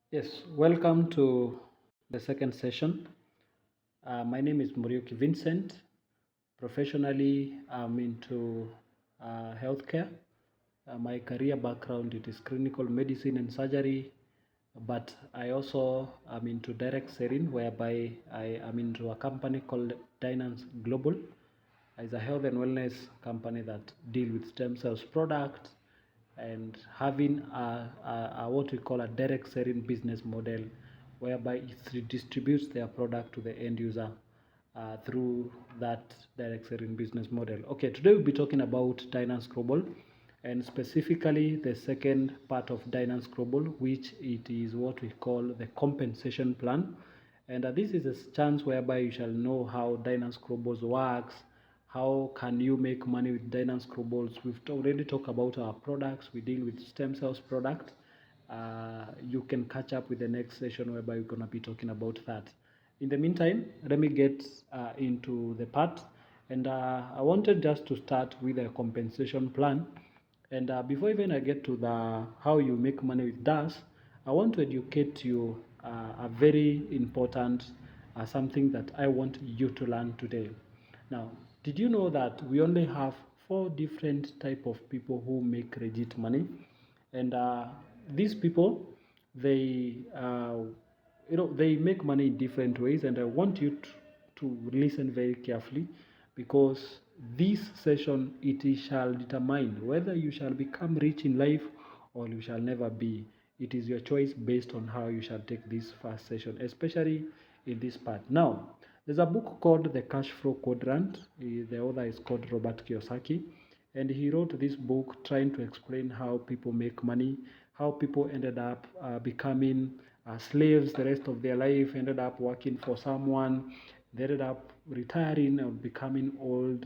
Yes, welcome to the second session. My name is Muriuki Vincent. Professionally, I'm into healthcare. My career background it is clinical medicine and surgery, but I also am into direct selling, whereby I am into a company called Dynace Global. It's a health and wellness company that deal with stem cells products and having a what we call a direct selling business model whereby it distributes their product to the end user through that direct selling business model. Okay, today we'll be talking about Dynace Global and specifically the second part of Dynace Global, which it is what we call the compensation plan. And this is a chance whereby you shall know how Dynace Global works, how can you make money with Dynace Global. We've already talked about our products. We deal with stem cells product. You can catch up with the next session whereby we're going to be talking about that. In the meantime, let me get into the part. And I wanted just to start with a compensation plan. And before even I get to the how you make money with DAS, I want to educate you a very important something that I want you to learn today. Now, did you know that we only have four different type of people who make legit money? And these people, they they make money in different ways, and I want you to listen very carefully because this session it shall determine whether you shall become rich in life or you shall never be. It is your choice based on how you shall take this first session, especially in this part. Now, there's a book called The Cash Flow Quadrant. The author is called Robert Kiyosaki, and he wrote this book trying to explain how people make money, how people ended up becoming slaves the rest of their life, ended up working for someone, they ended up retiring or becoming old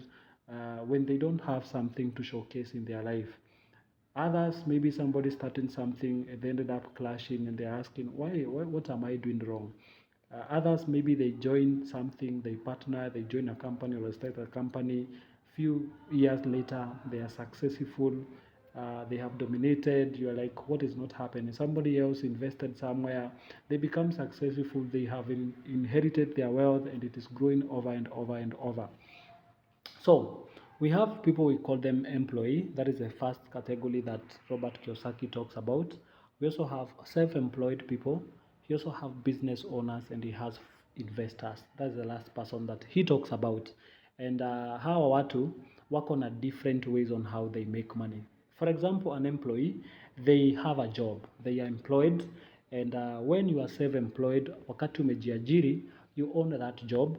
when they don't have something to showcase in their life. Others, maybe somebody starting something and they ended up clashing and they're asking, why what am I doing wrong? Others, maybe they join something, they partner, they join a company or start a company. Few years later, they are successful. They have dominated. You're like, what is not happening? Somebody else invested somewhere. They become successful. They have inherited their wealth, and it is growing over and over and over. So we have people, we call them employee. That is the first category that Robert Kiyosaki talks about. We also have self-employed people. He also have business owners, and he has investors. That's the last person that he talks about. And how watu work on a different ways on how they make money. For example, an employee, they have a job. They are employed, and when you are self-employed, wakati umejiajiri, you own that job.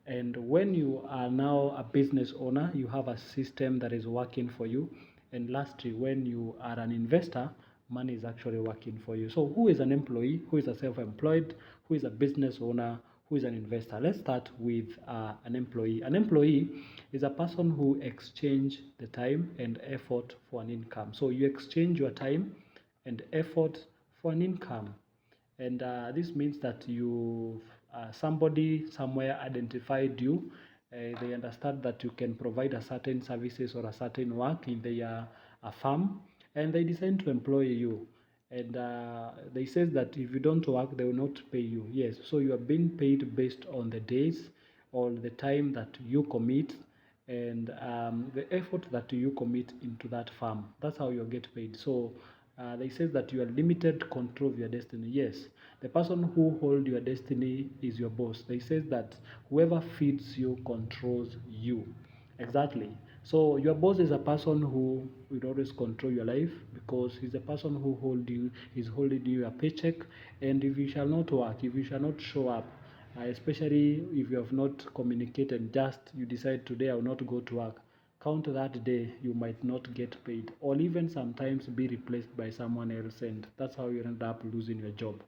And when you are now a business owner, you have a system that is working for you. And lastly, when you are an investor, money is actually working for you. So, who is an employee? Who is a self employed? Who is a business owner? Who is an investor? Let's start with an employee. An employee is a person who exchange the time and effort for an income. So, you exchange your time and effort for an income. And this means that you somebody somewhere identified you. They understand that you can provide a certain services or a certain work in their firm, and they decide to employ you. And they says that if you don't work, they will not pay you. Yes, so you are being paid based on the days or the time that you commit and the effort that you commit into that farm. That's how you get paid. So they say that you are limited control of your destiny. Yes, the person who holds your destiny is your boss. They say that whoever feeds you controls you. Exactly. So your boss is a person who will always control your life because he's a person who hold you, is holding you a paycheck. And if you shall not work, if you shall not show up, especially if you have not communicated, just you decide today I will not go to work, count that day you might not get paid or even sometimes be replaced by someone else, and that's how you end up losing your job.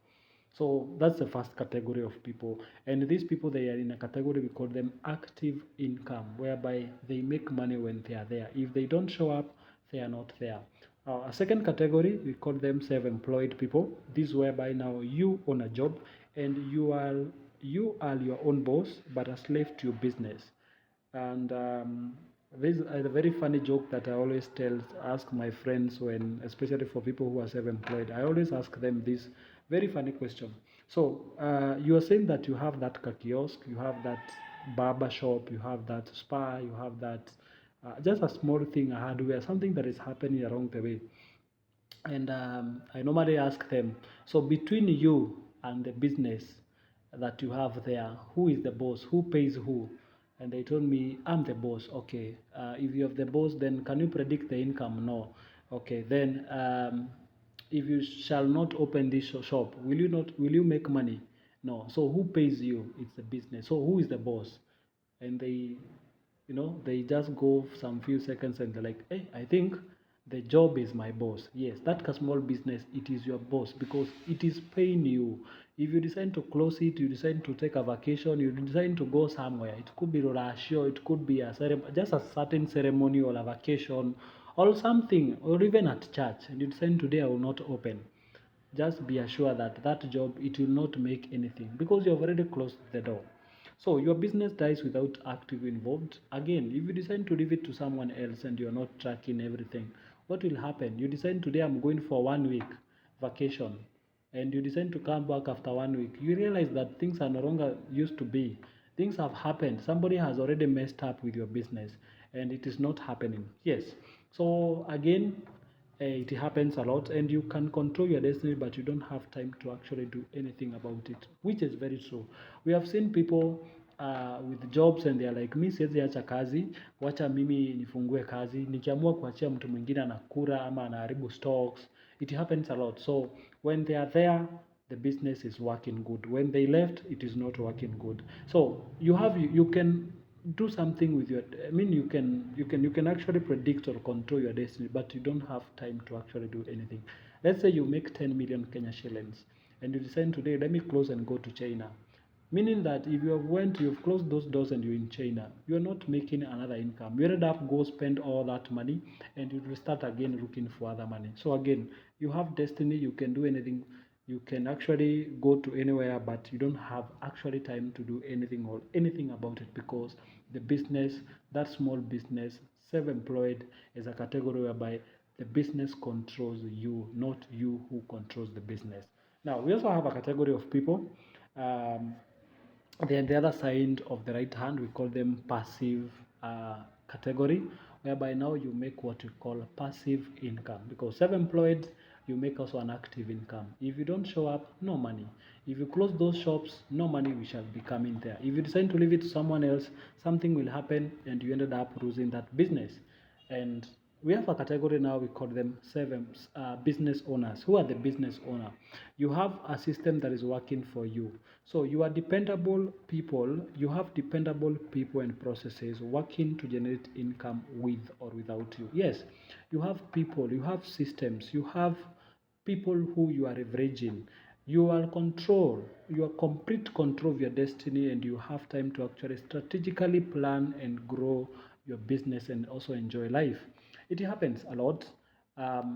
So that's the first category of people, and these people, they are in a category we call them active income, whereby they make money when they are there. If they don't show up, they are not there. A second category, we call them self-employed people. This whereby now you own a job and you are your own boss but a slave to your business. And This is a very funny joke that I always ask my friends when, especially for people who are self-employed. I always ask them this very funny question. So you are saying that you have that kiosk, you have that barber shop, you have that spa, you have that just a small thing, a hardware, something that is happening along the way. And I normally ask them, so between you and the business that you have there, who is the boss? Who pays who? And they told me, I'm the boss. Okay. If you have the boss, then can you predict the income? No. Okay. Then if you shall not open this shop, will you not? Will you make money? No. So who pays you? It's the business. So who is the boss? And they just go some few seconds and they're like, hey, I think the job is my boss. Yes, that small business, it is your boss because it is paying you. If you decide to close it, you decide to take a vacation, you decide to go somewhere, it could be Rorashio, it could be just a certain ceremony or a vacation or something, or even at church, and you decide today I will not open, just be assured that that job, it will not make anything because you have already closed the door. So your business dies without active involved. Again, if you decide to leave it to someone else and you're not tracking everything, what will happen? You decide today I'm going for 1 week vacation, and you decide to come back after 1 week. You realize that things are no longer used to be. Things have happened. Somebody has already messed up with your business and it is not happening. Yes. So again, it happens a lot, and you can control your destiny, but you don't have time to actually do anything about it, which is very true. We have seen people with jobs and they are like, mi siwezi acha kazi, wacha mimi nifungue kazi, nikiamua kuachia mtu mwingine anakula ama anaharibu stocks. It happens a lot. So when they are there, the business is working good. When they left, it is not working good. So you can do something with your, I mean, you can actually predict or control your destiny, but you don't have time to actually do anything. Let's say you make 10 million Kenya shillings and you decide today, let me close and go to China, meaning that if you've closed those doors and you're in China, you're not making another income. You ended up go spend all that money and you will start again looking for other money. So again, you have destiny, you can do anything, you can actually go to anywhere, but you don't have actually time to do anything or anything about it because the business, that small business, self-employed, is a category whereby the business controls you, not you who controls the business. Now, we also have a category of people. Um, then the other side of the right hand, we call them passive category, whereby now you make what we call passive income. Because self-employed, you make also an active income. If you don't show up, no money. If you close those shops, no money will shall be coming there. If you decide to leave it to someone else, something will happen and you ended up losing that business. And we have a category now, we call them business owners. Who are the business owner? You have a system that is working for you. So you are dependable people, you have dependable people and processes working to generate income with or without you. Yes, you have people, you have systems, you have people who you are leveraging. You are control, you are complete control of your destiny, and you have time to actually strategically plan and grow your business and also enjoy life. It happens a lot,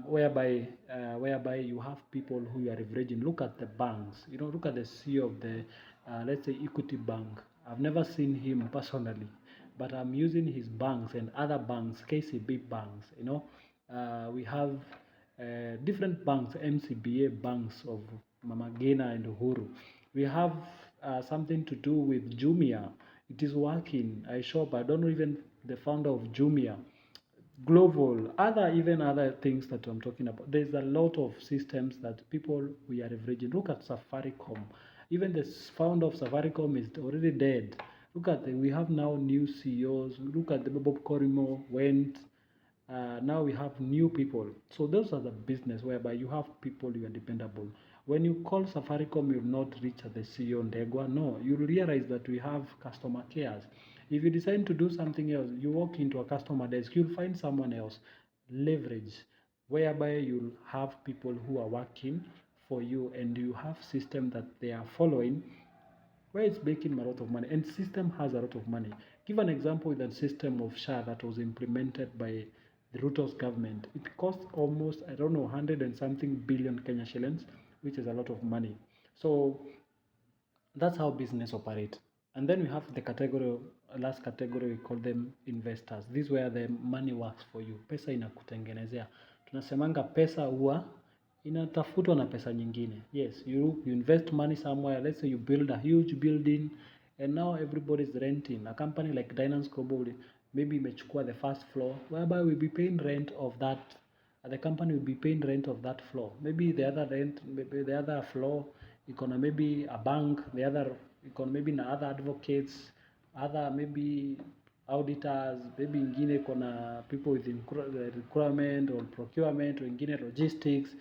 whereby you have people who you are leveraging. Look at the banks. Look at the CEO of the, let's say, Equity Bank. I've never seen him personally, but I'm using his banks and other banks, KCB banks. We have different banks, MCBA banks of Mama Gena and Uhuru. We have something to do with Jumia. It is working. I shop. I don't know even the founder of Jumia Global, even other things that I'm talking about. There's a lot of systems that people we are leveraging. Look at Safaricom. Even the founder of Safaricom is already dead. We have now new CEOs. Look at the Bob Corimo went. Now we have new people. So those are the business whereby you have people you are dependable. When you call Safaricom, you'll not reach the CEO Ndegwa. No, you'll realize that we have customer cares. If you decide to do something else, you walk into a customer desk, you'll find someone else. Leverage, whereby you'll have people who are working for you and you have system that they are following where it's making a lot of money, and system has a lot of money. Give an example with a system of SHA that was implemented by the Ruto's government. It cost almost, I don't know, 100 and something billion Kenya shillings, which is a lot of money. So that's how business operate. And then we have the category, last category, we call them investors. This is where the money works for you. Pesa inakutengenezea. Tunasemanga pesa huwa inatafutwa na pesa nyingine. Yes, you invest money somewhere. Let's say you build a huge building and now everybody's renting. A company like Dynace Global maybe imechukua the first floor, whereby we'll be paying rent of that. The company will be paying rent of that floor. Maybe the other rent, maybe the other floor, gonna maybe a bank, the other maybe na other advocates, other maybe auditors, maybe ingine kuna people with requirement or procurement, or ingine logistics,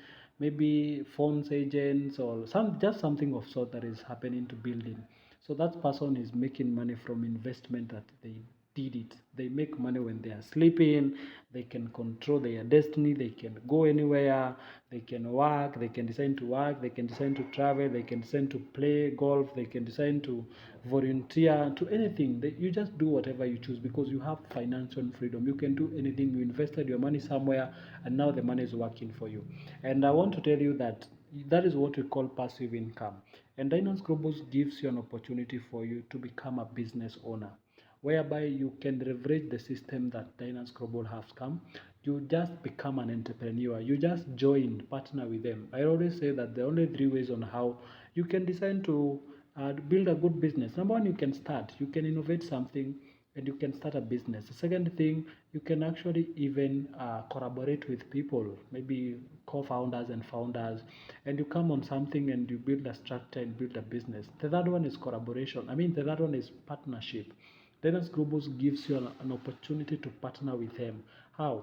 maybe phones agents, or just something of sort that is happening to building. So that person is making money from investment that they did it. They make money when they are sleeping. They can control their destiny. They can go anywhere. They can work. They can decide to work. They can decide to travel. They can decide to play golf. They can decide to volunteer to anything. You just do whatever you choose because you have financial freedom. You can do anything. You invested your money somewhere and now the money is working for you. And I want to tell you that that is what we call passive income. And Dynace Global gives you an opportunity for you to become a business owner, whereby you can leverage the system that Dynace Global has come. You just become an entrepreneur. You just join, partner with them. I always say that there are only three ways on how you can decide to build a good business. Number one, you can start. You can innovate something and you can start a business. The second thing, you can actually even collaborate with people, maybe co-founders and founders, and you come on something and you build a structure and build a business. The third one is collaboration. The third one is partnership. Dynace Global gives you an opportunity to partner with them. How?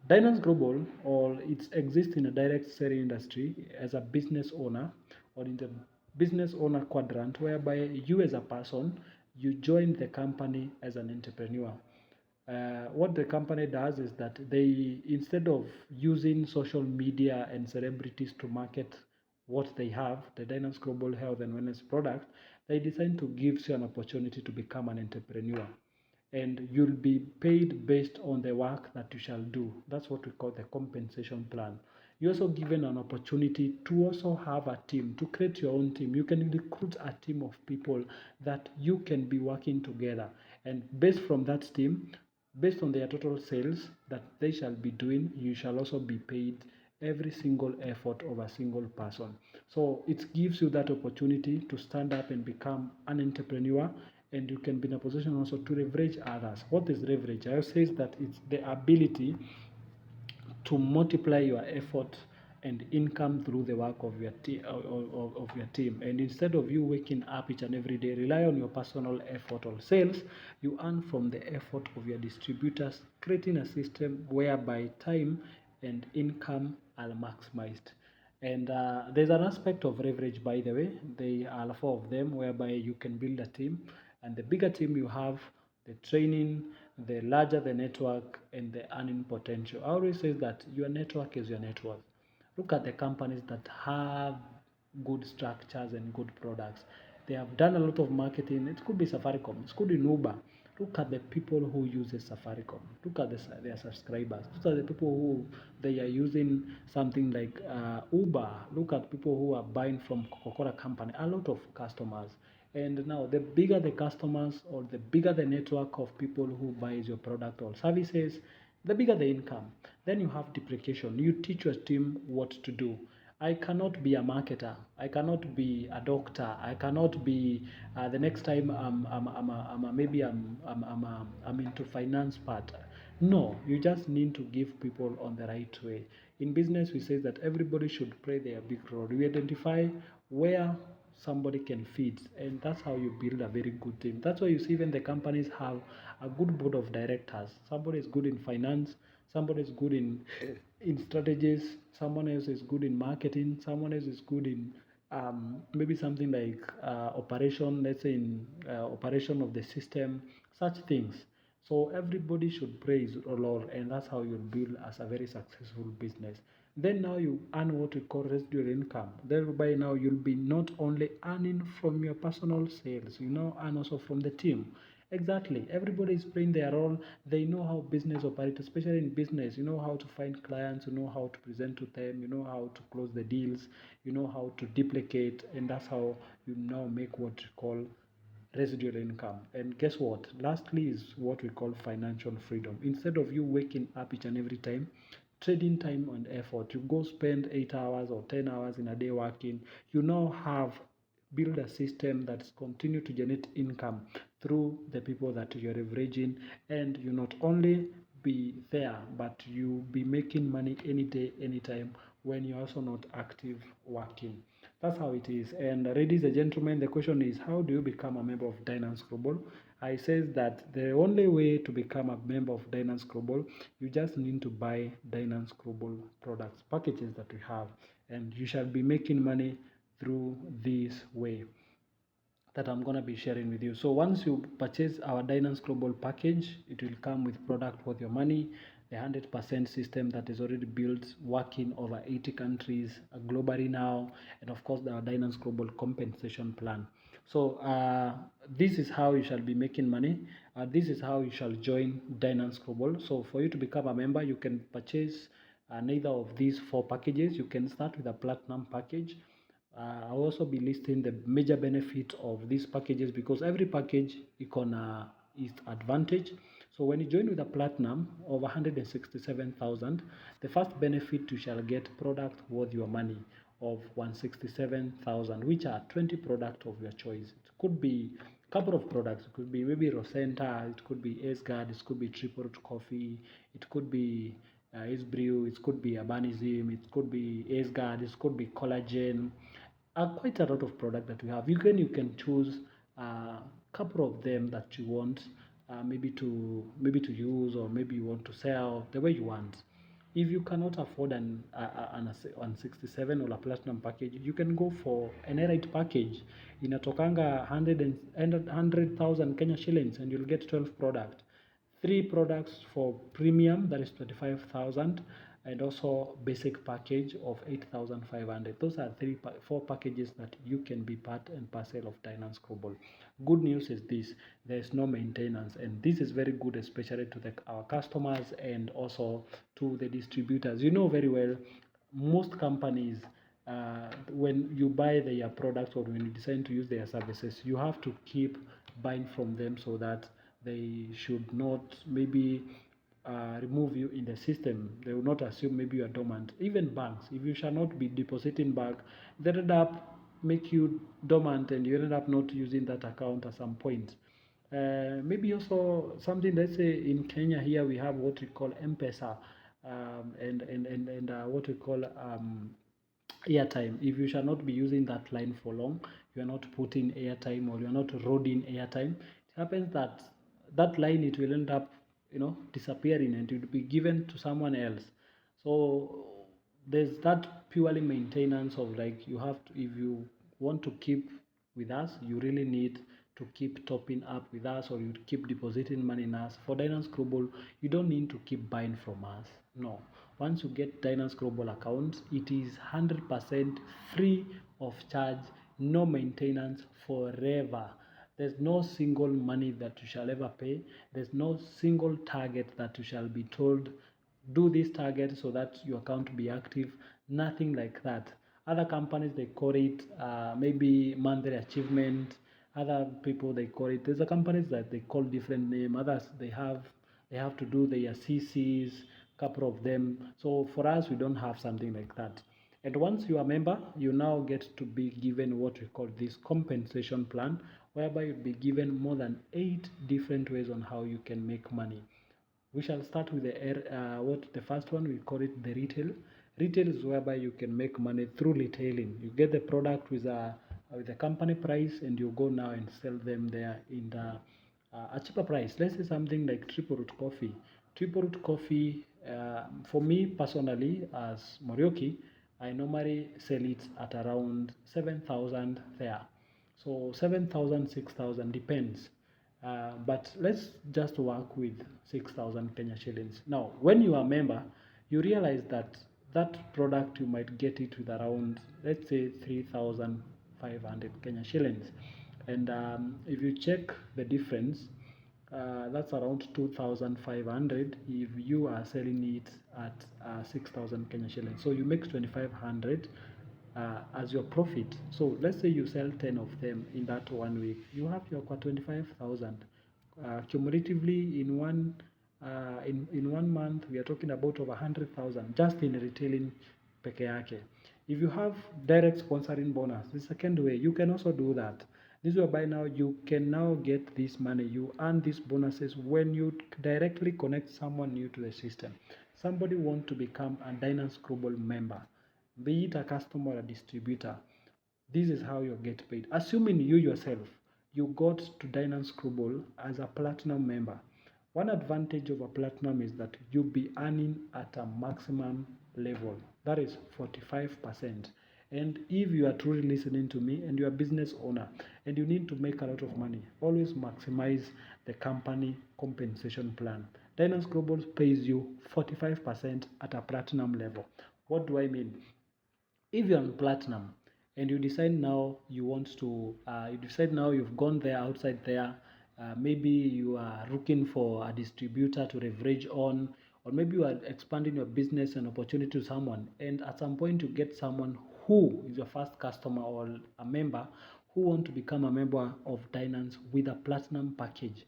Dynace Global, or it exists in a direct selling industry as a business owner, or in the business owner quadrant, whereby you as a person, you join the company as an entrepreneur. What the company does is that they, instead of using social media and celebrities to market what they have, the Dynace Global Health and Wellness product, they decide to give you an opportunity to become an entrepreneur. And you'll be paid based on the work that you shall do. That's what we call the compensation plan. You're also given an opportunity to also have a team, to create your own team. You can recruit a team of people that you can be working together. And based from that team, based on their total sales that they shall be doing, you shall also be paid every single effort of a single person. So it gives you that opportunity to stand up and become an entrepreneur, and you can be in a position also to leverage others. What is leverage? I say that it's the ability to multiply your effort and income through the work of your, of your team. And instead of you waking up each and every day, rely on your personal effort or sales, you earn from the effort of your distributors, creating a system whereby time and income are maximized. And there's an aspect of leverage, by the way. There are four of them, whereby you can build a team. And the bigger team you have, the training, the larger the network, and the earning potential. I always say that your network is your net worth. Look at the companies that have good structures and good products. They have done a lot of marketing. It could be Safaricom, it could be Uber. Look at the people who use Safaricom. Look at their subscribers. Look at the people who they are using something like Uber. Look at people who are buying from Coca-Cola company. A lot of customers. And now the bigger the customers or the bigger the network of people who buys your product or services, the bigger the income. Then you have depreciation. You teach your team what to do. I cannot be a marketer. I cannot be a doctor. I cannot be the next time maybe I'm into finance part. No, you just need to give people on the right way. In business, we say that everybody should play their big role. We identify where somebody can fit, and that's how you build a very good team. That's why you see even the companies have a good board of directors. Somebody is good in finance, somebody is good in strategies, someone else is good in marketing, someone else is good in maybe something like operation, let's say in operation of the system, such things. So everybody should praise a lot, and that's how you build as a very successful business. Then now you earn what we call residual income. Thereby now you'll be not only earning from your personal sales, you now earn also from the team. Exactly. Everybody is playing their role. They know how business operates, especially in business. You know how to find clients, you know how to present to them, you know how to close the deals, you know how to duplicate, and that's how you now make what you call residual income. And guess what? Lastly is what we call financial freedom. Instead of you waking up each and every time, trading time and effort, you go spend 8 hours or 10 hours in a day working, you now have build a system that's continue to generate income through the people that you're leveraging, and you not only be there, but you be making money any day, anytime when you're also not active working. That's how it is. And ladies and gentlemen, the question is, how do you become a member of Dynace Global? I says that the only way to become a member of Dynace Global, you just need to buy Dynace Global products, packages that we have, and you shall be making money through this way that I'm going to be sharing with you. So once you purchase our Dynace Global package, it will come with product worth your money, the 100% system that is already built, working over 80 countries globally now, and of course our Dynace Global compensation plan. So this is how you shall be making money. This is how you shall join Dynace Global. So for you to become a member, you can purchase neither of these 4 packages. You can start with a platinum package. I'll also be listing the major benefit of these packages, because every package is advantage. So when you join with a platinum of 167,000, the first benefit you shall get product worth your money of 167,000, which are 20 products of your choice. It could be a couple of products. It could be maybe Rosenta, it could be Ace Guard, it could be Triple Root Coffee, it could be Ace Brew, it could be Urbanism, it could be Ace Guard, it could be Collagen. Quite a lot of product that we have. You can choose a couple of them that you want, maybe to use, or maybe you want to sell the way you want. If you cannot afford an 167 or a platinum package, you can go for an elite package. Inatokanga 100,000 Kenya shillings, and you'll get 12 products. 3 products for premium, that is 25,000, and also basic package of 8,500. Those are 4 packages that you can be part and parcel of Dynace Global. Good news is this: there is no maintenance, and this is very good, especially to our customers and also to the distributors. You know very well, most companies, when you buy their products or when you decide to use their services, you have to keep buying from them, so that they should not maybe remove you in the system. They will not assume maybe you are dormant. Even banks, if you shall not be depositing back, they end up make you dormant, and you end up not using that account at some point. Maybe also something, let's say in Kenya here we have what we call M-Pesa, and what we call airtime. If you shall not be using that line for long, you are not putting airtime, or you are not loading airtime, it happens that that line, it will end up disappearing, and it will be given to someone else. So there's that purely maintenance of, like, you have to, if you want to keep with us, you really need to keep topping up with us, or you keep depositing money in us. For Dynace Global, you don't need to keep buying from us. No. Once you get Dynace Global account, it is 100% free of charge, no maintenance, forever. There's no single money that you shall ever pay. There's no single target that you shall be told, do this target so that your account be active. Nothing like that. Other companies, they call it maybe monthly achievement. Other people, they call it, there's a companies that they call different name. Others, they have to do their CCs, couple of them. So for us, we don't have something like that. And once you are a member, you now get to be given what we call this compensation plan, whereby you'll be given more than 8 different ways on how you can make money. We shall start with the first one. We call it the retail. Retail is whereby you can make money through retailing. You get the product with a company price, and you go now and sell them there in a cheaper price. Let's say something like Triple Root Coffee. Triple Root Coffee, for me personally, as Morioki, I normally sell it at around 7,000 there. So 7,000, 6,000 depends. But let's just work with 6,000 Kenya shillings. Now, when you are a member, you realize that that product, you might get it with around, let's say, 3,500 Kenya shillings. And if you check the difference, that's around 2,500 if you are selling it at 6,000 Kenya shillings. So you make 2,500 as your profit. So let's say you sell 10 of them in that 1 week, you have your 25,000. Cumulatively in 1 month we are talking about over 100,000 just in retailing peke yake. If you have direct sponsoring bonus, the second way you can also do that. This way by now you can now get this money, you earn these bonuses when you directly connect someone new to the system. Somebody want to become a Dynace Global member, be it a customer or a distributor. This is how you get paid. Assuming you yourself, you got to Dynace Global as a platinum member. One advantage of a platinum is that you'll be earning at a maximum level. That is 45%. And if you are truly listening to me and you're a business owner and you need to make a lot of money, always maximize the company compensation plan. Dynace Global pays you 45% at a platinum level. What do I mean? If you're on platinum and you decide now you want to you decide now you've gone there outside there, maybe you are looking for a distributor to leverage on, or maybe you are expanding your business and opportunity to someone, and at some point you get someone who is your first customer or a member who want to become a member of Dynace with a platinum package.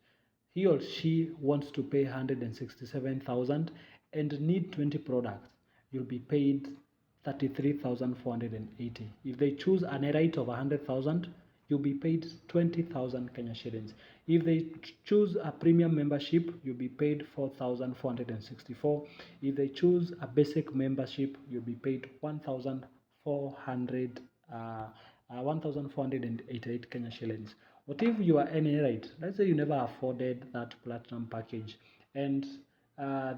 He or she wants to pay 167,000 and need 20 products. You'll be paid 33,480. If they choose an rate of 100,000, you'll be paid 20,000 Kenya shillings. If they choose a premium membership, you'll be paid 4,464. If they choose a basic membership, you'll be paid 1,488 Kenya shillings. What if you are any rate? Let's say you never afforded that platinum package, and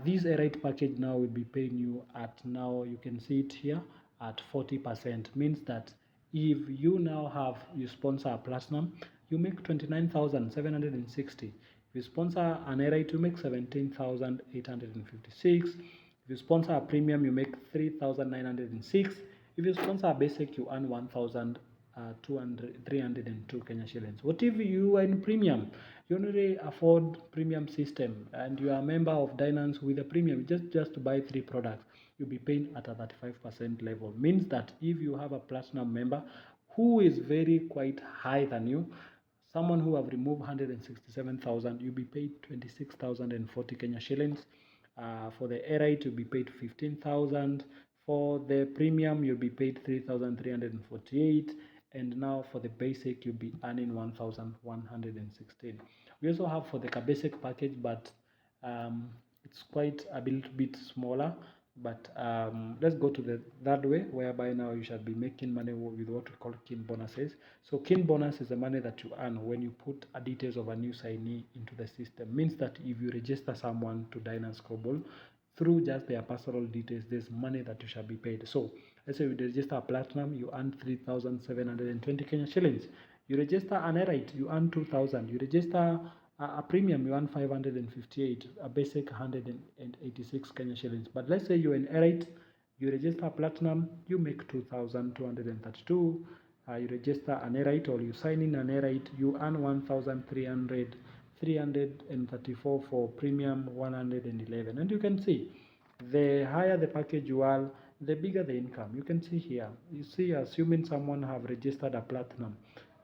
this rate package now will be paying you at, now you can see it here, at 40%. Means that if you now you sponsor a platinum, you make 29,760. If you sponsor an rate, you make 17,856. If you sponsor a premium, you make 3,906. If you sponsor a basic, you earn 302 Kenya shillings. What if you are in premium? You only afford premium system and you are a member of Dynace with a premium, just to buy 3 products, you'll be paying at a 35% level. Means that if you have a platinum member who is very quite high than you, someone who have removed 167,000, you'll be paid 26,040 Kenya shillings. For the rate, you'll be paid 15,000. For the premium, you'll be paid 3,348. And now for the basic, you'll be earning 1,116. We also have for the basic package, but it's quite a little bit smaller. But let's go to the third way, whereby now you should be making money with what we call kin bonuses. So kin bonus is the money that you earn when you put a details of a new signee into the system. Means that if you register someone to Dynace Global through just their personal details, there's money that you shall be paid. So let's say you register a platinum, you earn 3,720 Kenya shillings. You register an Elite, you earn 2,000. You register a premium, you earn 558. A basic 186 Kenya shillings. But let's say you're an Elite, you register a platinum, you make 2,232. You register an Elite or you sign in an Elite, you earn 334 for premium, 111. And you can see the higher the package you are, the bigger the income. You can see here, you see, assuming someone have registered a platinum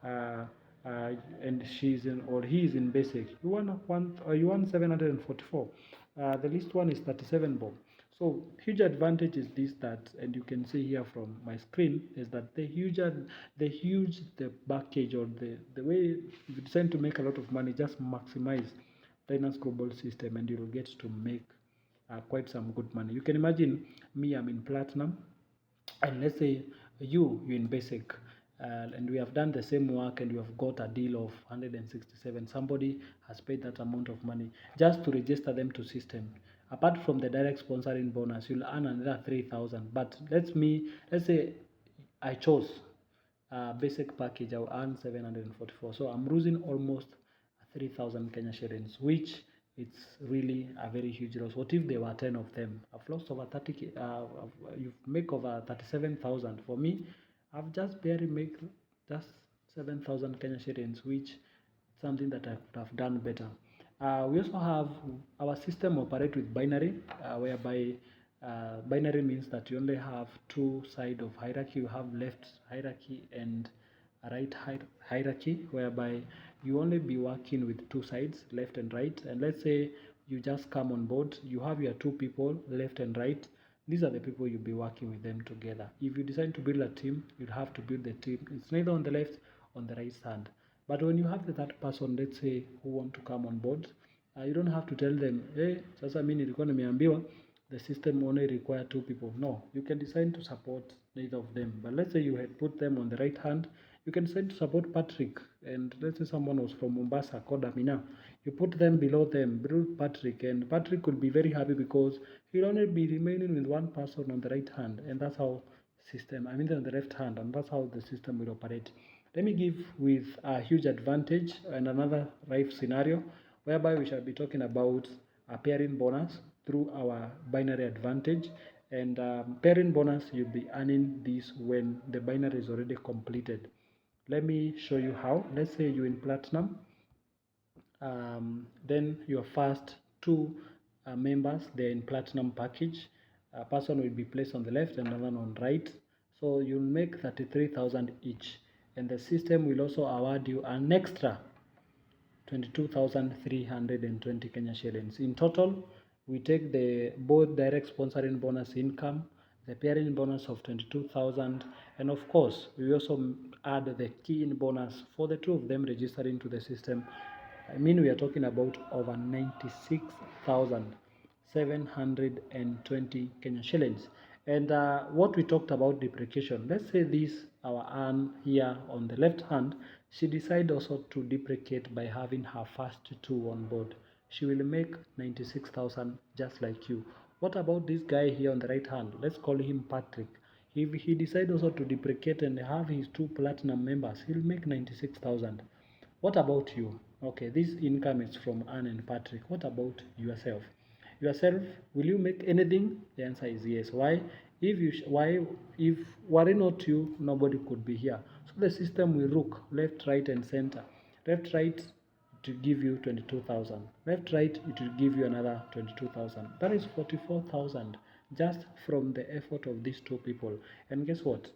and she's in, or he is in basic, you want 744. The least one is 37 bob. So huge advantage is this, that, and you can see here from my screen, is that the package, or the way you decide to make a lot of money, just maximize Dynace Global system and you'll get to make quite some good money. You can imagine me, I'm in platinum, and let's say you're in basic, and we have done the same work and we have got a deal of 167. Somebody has paid that amount of money just to register them to system. Apart from the direct sponsoring bonus, you'll earn another 3,000. But let's say I chose basic package, I'll earn 744. So I'm losing almost 3,000 Kenya shillings, which it's really a very huge loss. What if there were 10 of them? I've lost over 30. You make over 37,000. For me, I've just barely make just 7,000 Kenya shillings, which is something that I could have done better. We also have our system operate with binary, whereby Binary means that you only have two sides of hierarchy. You have left hierarchy and a right hierarchy, whereby you only be working with two sides, left and right. And let's say you just come on board, you have your two people, left and right. These are the people you'll be working with them together. If you decide to build a team, you'll have to build the team. It's neither on the left or on the right hand. But when you have the third person, let's say, who want to come on board, you don't have to tell them, hey, sasa mimi nilikuwa nimeambiwa the system only require two people. No, you can decide to support neither of them. But let's say you had put them on the right hand, you can decide to support Patrick. And let's say someone was from Mombasa, called Amina. You put them below Patrick, and Patrick will be very happy because he'll only be remaining with one person on the right hand, and that's how on the left hand, and that's how the system will operate. Let me give with a huge advantage and another life scenario whereby we shall be talking about a pairing bonus through our binary advantage. And pairing bonus, you'll be earning this when the binary is already completed. Let me show you how. Let's say you're in platinum. Then your first two members, they're in platinum package. A person will be placed on the left and another on right. So you'll make 33,000 each. And the system will also award you an extra 22,320 Kenya shillings. In total, we take the both direct sponsoring bonus income, the pairing bonus of 22,000, and of course, we also add the key-in bonus for the two of them registering to the system. I mean, we are talking about over 96,720 Kenya shillings. And what we talked about deprecation, let's say this, our Anne here on the left hand, she decided also to deprecate by having her first two on board. She will make 96,000 just like you. What about this guy here on the right hand? Let's call him Patrick. If he decides also to deprecate and have his two platinum members, he'll make 96,000. What about you? Okay, this income is from Anne and Patrick. What about yourself? Yourself, will you make anything? The answer is yes. Why? If were it not you, nobody could be here. So the system will look left, right, and center. Left, right, it will give you 22,000. Left, right, it will give you another 22,000. That is 44,000 just from the effort of these two people. And guess what?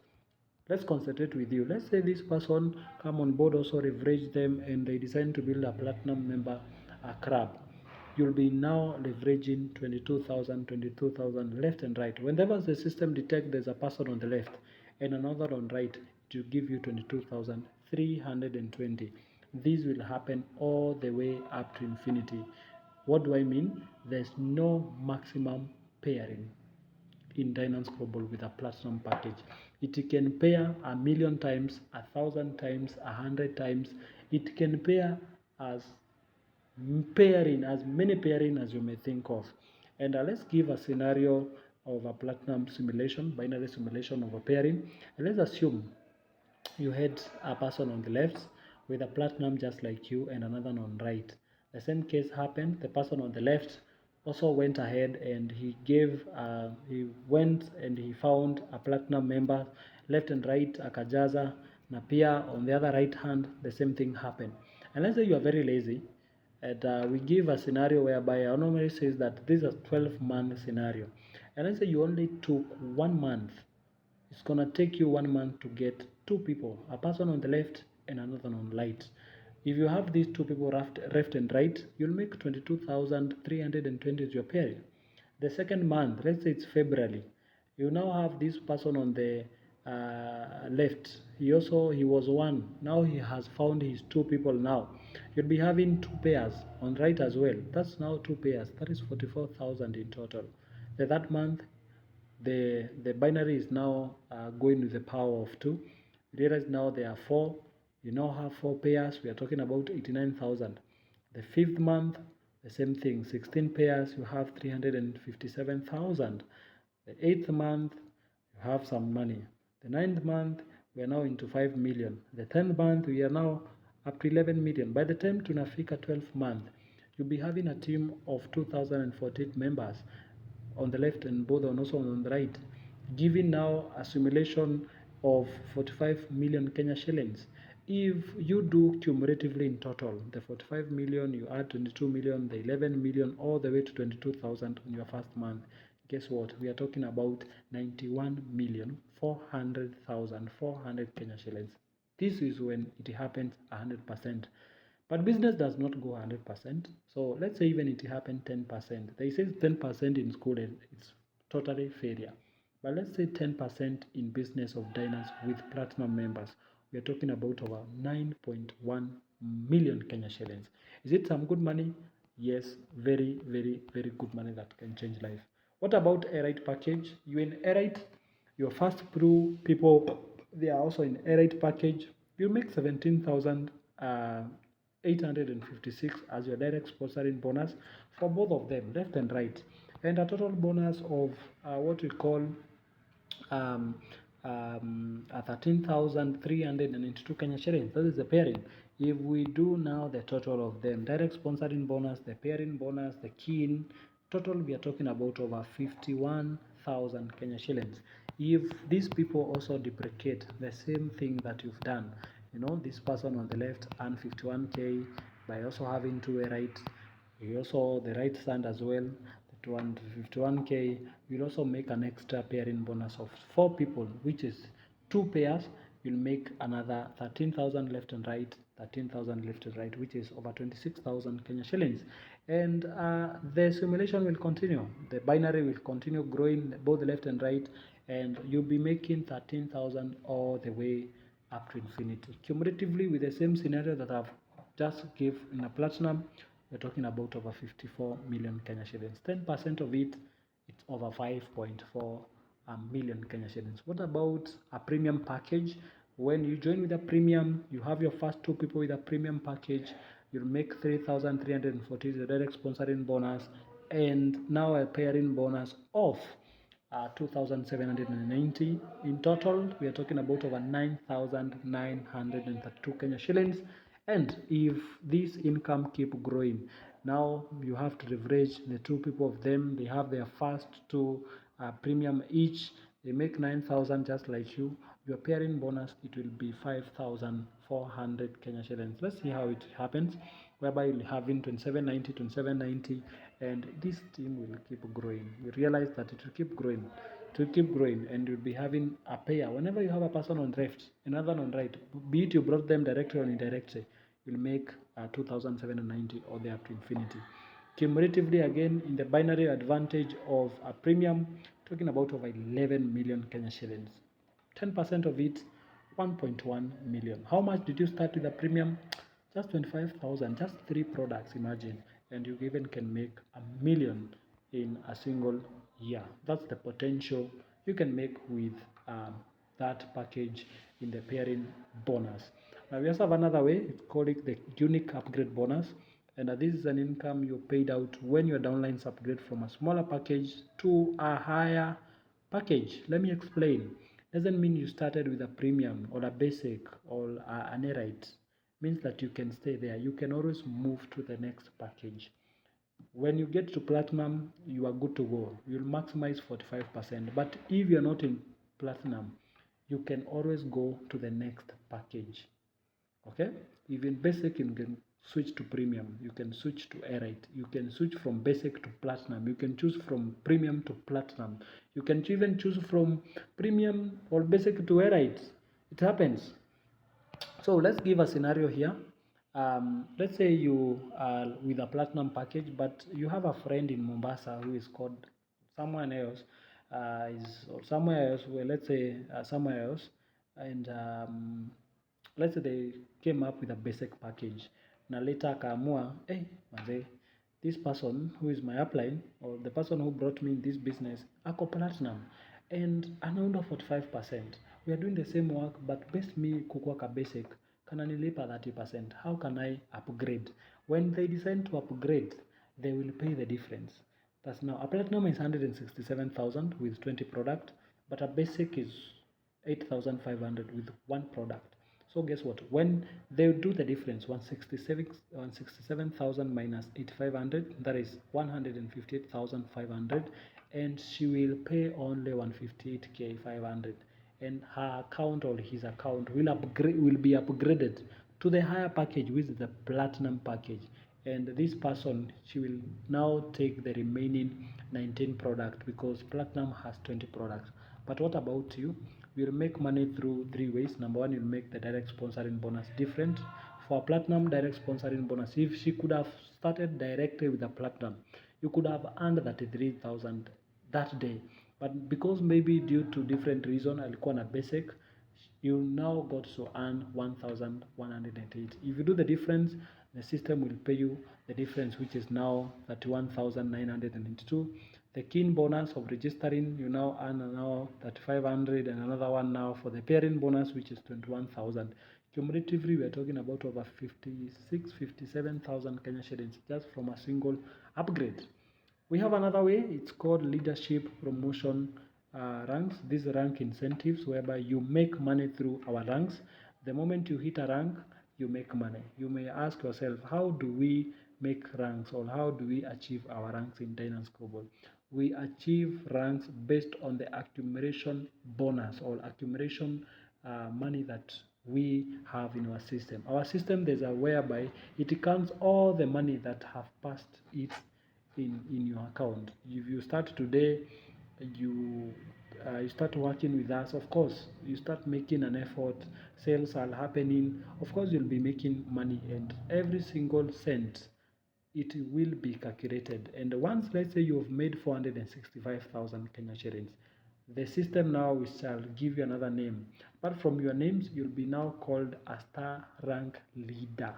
Let's concentrate with you. Let's say this person come on board, also leverage them, and they decide to build a platinum member, a crab. You'll be now leveraging 22,000 left and right. Whenever the system detects there's a person on the left and another on right, it will give you 22,320. This will happen all the way up to infinity. What do I mean? There's no maximum pairing in Dynace Global with a platinum package. It can pair 1,000,000 times, 1,000 times, 100 times. It can pair as many pairing as you may think of. And let's give a scenario of a platinum simulation, binary simulation of a pairing. And let's assume you had a person on the left with a platinum just like you and another on right. The same case happened. The person on the left also went ahead and he went and he found a platinum member left and right akajaza, na pia on the other right hand the same thing happened. And let's say you are very lazy, and we give a scenario whereby our normally says that this is a 12-month scenario, and let's say you only took 1 month. It's gonna take you 1 month to get two people, a person on the left and another on right. If you have these two people left and right, you'll make 22,320 as your pair. The second month, let's say it's February, you now have this person on the left. He was one. Now he has found his two people now. You'll be having two pairs on right as well. That's now two pairs. That is 44,000 in total. The third month, the binary is now going with the power of 2. Realize now there are 4. You now have 4 pairs. We are talking about 89,000. The 5th month, the same thing, 16 pairs, you have 357,000. The 8th month, you have some money. The 9th month, we are now into 5 million. The 10th month, we are now up to 11 million. By the time tunafika 12th month, you'll be having a team of 2,048 members on the left and both and also on the right, giving now a simulation of 45 million Kenya shillings. If you do cumulatively in total, the 45 million, you add 22 million, the 11 million, all the way to 22,000 on your first month, guess what? We are talking about 91,400,400 Kenya shillings. This is when it happens 100%. But business does not go 100%. So let's say even it happened 10%. They say 10% in school and it's totally failure. But let's say 10% in business of Dynace with platinum members. We are talking about over 9.1 million Kenya shillings. Is it some good money? Yes, very, very, very good money that can change life. What about a right package? You in a right, your first crew people, they are also in a right package. You make 17,856 as your direct sponsoring bonus for both of them, left and right, and a total bonus of what we call 13,392 Kenya shillings. That is the pairing. If we do now the total of them, direct sponsoring bonus, the pairing bonus, the key-in, total we are talking about over 51,000 Kenya shillings. If these people also duplicate the same thing that you've done, you know, this person on the left earned 51K by also having two right, you also the right stand as well, the 251K. You'll also make an extra pairing bonus of 4 people, which is 2 pairs. You'll make another 13,000 left and right, 13,000 left and right, which is over 26,000 Kenya shillings. And the simulation will continue. The binary will continue growing both left and right, and you'll be making 13,000 all the way up to infinity. Cumulatively, with the same scenario that I've just give in a platinum, we're talking about over 54 million Kenya shillings. 10% of it, it's over 5.4 million Kenya shillings. What about a premium package? When you join with a premium, you have your first 2 people with a premium package, you'll make 3,340 the direct sponsoring bonus, and now a pairing bonus of 2,790. In total, we are talking about over 9,932 Kenya shillings. And if this income keep growing, now you have to leverage the 2 people of them. They have their first 2 premium each. They make 9,000 just like you. Your pairing bonus, it will be 5,400 Kenya shillings. Let's see how it happens, whereby you'll have in 2790, 2790, and this team will keep growing. You realize that it will keep growing. It will keep growing, and you'll be having a pair. Whenever you have a person on left, another on right, be it you brought them directly or indirectly, you'll make 2,790 all the way up to infinity. Cumulatively, again, in the binary advantage of a premium, talking about over 11 million Kenya shillings. 10% of it, 1.1 million. How much did you start with a premium? Just 25,000, just 3 products, imagine. And you even can make a million in a single year. That's the potential you can make with that package in the pairing bonus. Now we also have another way, it's called it the unique upgrade bonus. And this is an income you paid out when your downlines upgrade from a smaller package to a higher package. Let me explain. Doesn't mean you started with a premium or a basic or an elite. Means that you can stay there. You can always move to the next package. When you get to platinum, you are good to go. You'll maximize 45%. But if you're not in platinum, you can always go to the next package. Okay, even basic, you can switch to premium, you can switch to elite, you can switch from basic to platinum, you can choose from premium to platinum, you can even choose from premium or basic to elite. It happens. So let's give a scenario here. Let's say you are with a platinum package, but you have a friend in Mombasa who is called someone else, is or somewhere else. Well, let's say somewhere else, and let's say they came up with a basic package. Na later akaamua, hey, manze, this person who is my upline or the person who brought me in this business, ako platinum and anaunda 45%. We are doing the same work, but best me kukua ka basic kananilipa 30%. How can I upgrade? When they decide to upgrade, they will pay the difference. That's now a platinum is 167,000 with 20 product, but a basic is 8,500 with 1 product. So guess what? When they do the difference, 167,000 minus 8,500, that is 158,500, and she will pay only 158K 500, and her account or his account will be upgraded to the higher package, which is the platinum package, and this person, she will now take the remaining 19 products because platinum has 20 products. But what about you? You'll make money through three ways. Number one, you'll make the direct sponsoring bonus different. For platinum direct sponsoring bonus, if she could have started directly with the platinum, you could have earned 33,000 that day. But because maybe due to different reason alikuwa na basic, you now got to earn 1,108. If you do the difference, the system will pay you the difference, which is now 31,982. The keen bonus of registering, you now earn now 3,500, and another one now for the pairing bonus, which is 21,000. Cumulatively, we are talking about over 57,000 Kenya shillings just from a single upgrade. We have another way, it's called leadership promotion ranks. These rank incentives whereby you make money through our ranks. The moment you hit a rank, you make money. You may ask yourself, how do we make ranks, or how do we achieve our ranks in Dynace Global? We achieve ranks based on the accumulation bonus or accumulation money that we have in our system. Our system, there's a whereby it counts all the money that have passed it in your account. If you start today, you start working with us, of course you start making an effort, sales are happening, of course you'll be making money, and every single cent it will be calculated. And once, let's say you have made 465,000 Kenya shillings, the system now shall give you another name. Apart from your names, you'll be now called a star rank leader.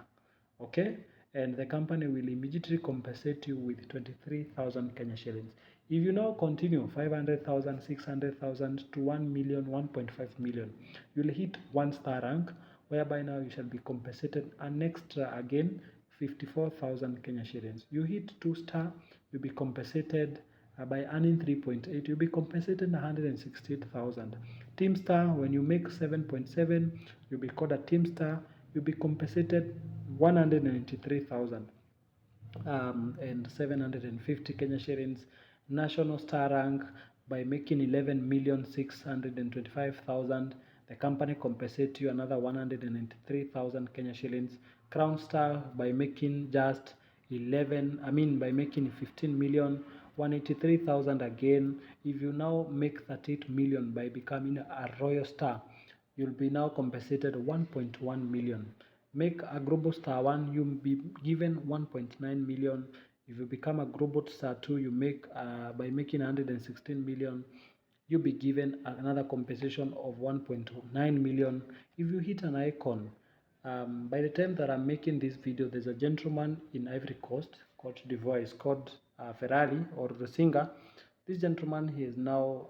Okay, and the company will immediately compensate you with 23,000 Kenya shillings. If you now continue 500,000, 600,000 to 1 million, 1.5 million, you'll hit one star rank, whereby now you shall be compensated an extra again 54,000 Kenya shillings. You hit 2 star, you'll be compensated by earning 3.8, you'll be compensated 168,000. Team star, when you make 7.7, you'll be called a team star, you'll be compensated 193,000 and 750 Kenya shillings. National star rank, by making 11,625,000, the company compensates you another 193,000 Kenya shillings. Crown star, by making just by making 15,183,000 again. If you now make 38 million by becoming a royal star, you'll be now compensated 1.1 million. Make a global star 1, you'll be given 1.9 million. If you become a global star 2, you make by making 116 million, you'll be given another compensation of 1.9 million. If you hit an icon, by the time that I'm making this video, there's a gentleman in Ivory Coast called d'Ivoire, is called Ferrari, or the singer. This gentleman, he is now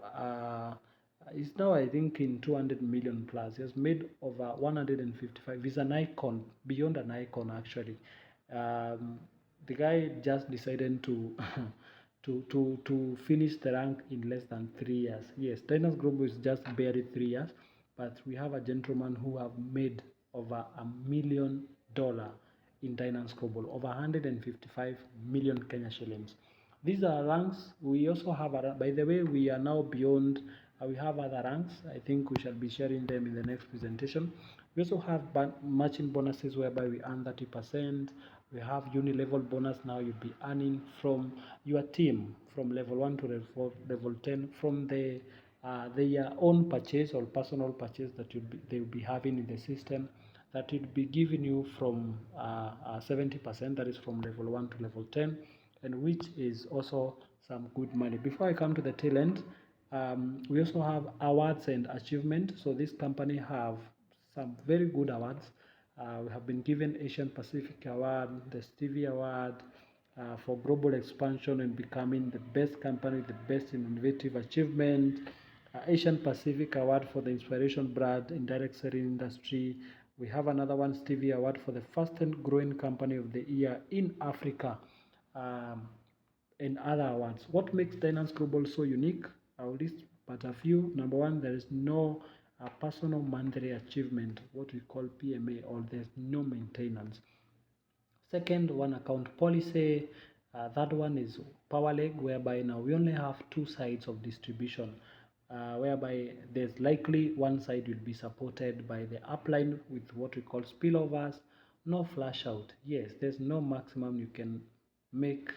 I think in 200 million plus. He has made over 155. He's an icon, beyond an icon actually. The guy just decided to to finish the rank in less than 3 years. Yes, Dynace Global is just barely 3 years, but we have a gentleman who have made over $1 million in Dynace Global, over 155 million Kenya shillings. These are ranks. We also have, by the way, we are now beyond, we have other ranks. I think we shall be sharing them in the next presentation. We also have matching bonuses whereby we earn 30%. We have uni-level bonus. Now you'll be earning from your team, from level 1 to level 10, from their own purchase or personal purchase that they will be having in the system, that will be giving you from 70%, that is from level 1 to level 10, and which is also some good money. Before I come to the tail end, we also have awards and achievement. So this company have some very good awards. We have been given Asian Pacific Award, the Stevie Award, for global expansion and becoming the best company, the best in innovative achievement. Asian Pacific Award for the inspiration brand in direct selling industry. We have another one, Stevie Award, for the fastest growing company of the year in Africa, and other awards. What makes Dynace Global so unique? I'll list but a few. Number one, there is no personal monthly achievement, what we call PMA, or there's no maintenance. Second, one account policy. Third one is power leg, whereby now we only have two sides of distribution, whereby there's likely one side will be supported by the upline with what we call spillovers, no flash out. Yes, there's no maximum you can make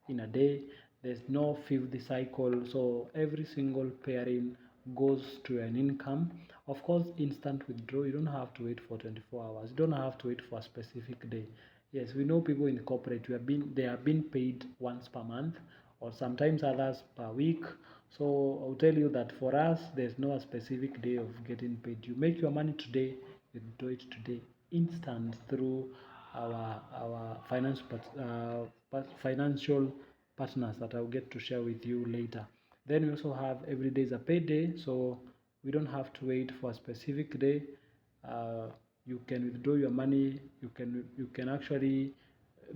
in a day. There's no fifth cycle, so every single pairing goes to an income. Of course, instant withdrawal, you don't have to wait for 24 hours. You don't have to wait for a specific day. Yes, we know people in the corporate, they are being paid once per month, or sometimes others per week. So I'll tell you that for us, there's no specific day of getting paid. You make your money today, you do it today, instant, through our financial partners that I'll get to share with you later. Then we also have every day is a payday, so we don't have to wait for a specific day. You can withdraw your money. You can actually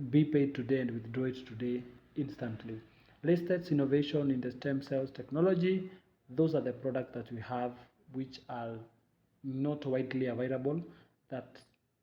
be paid today and withdraw it today instantly. Latest innovation in the stem cells technology. Those are the products that we have, which are not widely available. That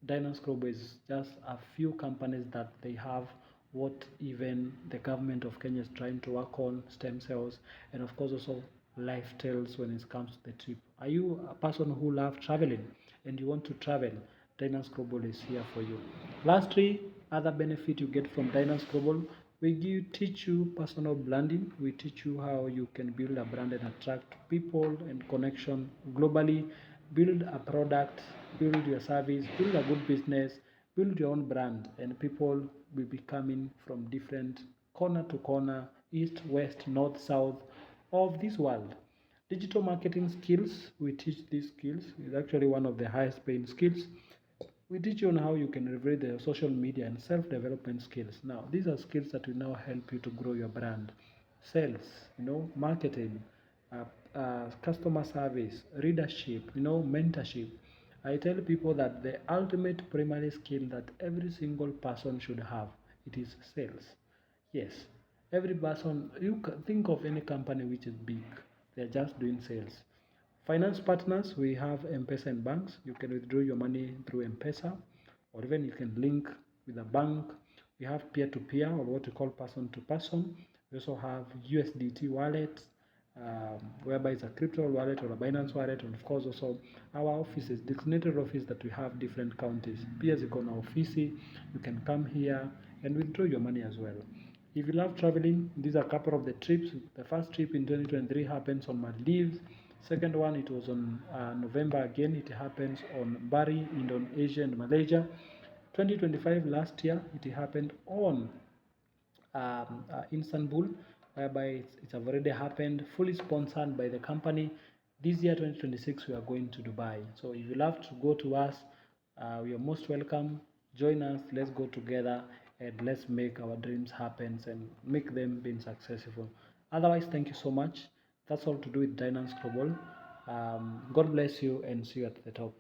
Dynace Global is just a few companies that they have what even the government of Kenya is trying to work on, stem cells, and of course also lifestyles when it comes to the trip. Are you a person who loves traveling and you want to travel? Dynace Global is here for you. Lastly, other benefit you get from Dynace Global, teach you personal branding. We teach you how you can build a brand and attract people and connection globally. Build a product, build your service, build a good business, build your own brand, and people will be coming from different corner to corner, east, west, north, south of this world. Digital marketing skills, we teach these skills. It's actually one of the highest paying skills. We teach you on how you can leverage the social media and self-development skills. Now, these are skills that will now help you to grow your brand. Sales, marketing, customer service, leadership, mentorship. I tell people that the ultimate primary skill that every single person should have, it is sales. Yes, every person, you can think of any company which is big, they're just doing sales. Finance partners, we have M-Pesa and banks. You can withdraw your money through M-Pesa, or even you can link with a bank. We have peer-to-peer, or what we call person-to-person. We also have USDT wallets, whereby it's a crypto wallet or a Binance wallet, and of course also our offices, designated office that we have different counties. Pia ziko na ofisi, you can come here and withdraw your money as well. If you love traveling, these are a couple of the trips. The first trip in 2023 happens on Maldives. Second one, it was on November again. It happens on Bali, Indonesia and Malaysia. 2025 last year, it happened on Istanbul, whereby it's already happened, fully sponsored by the company. This year, 2026, we are going to Dubai. So if you love to go to us, we are most welcome. Join us. Let's go together and let's make our dreams happen and make them being successful. Otherwise, thank you so much. That's all to do with Dynace Global. God bless you and see you at the top.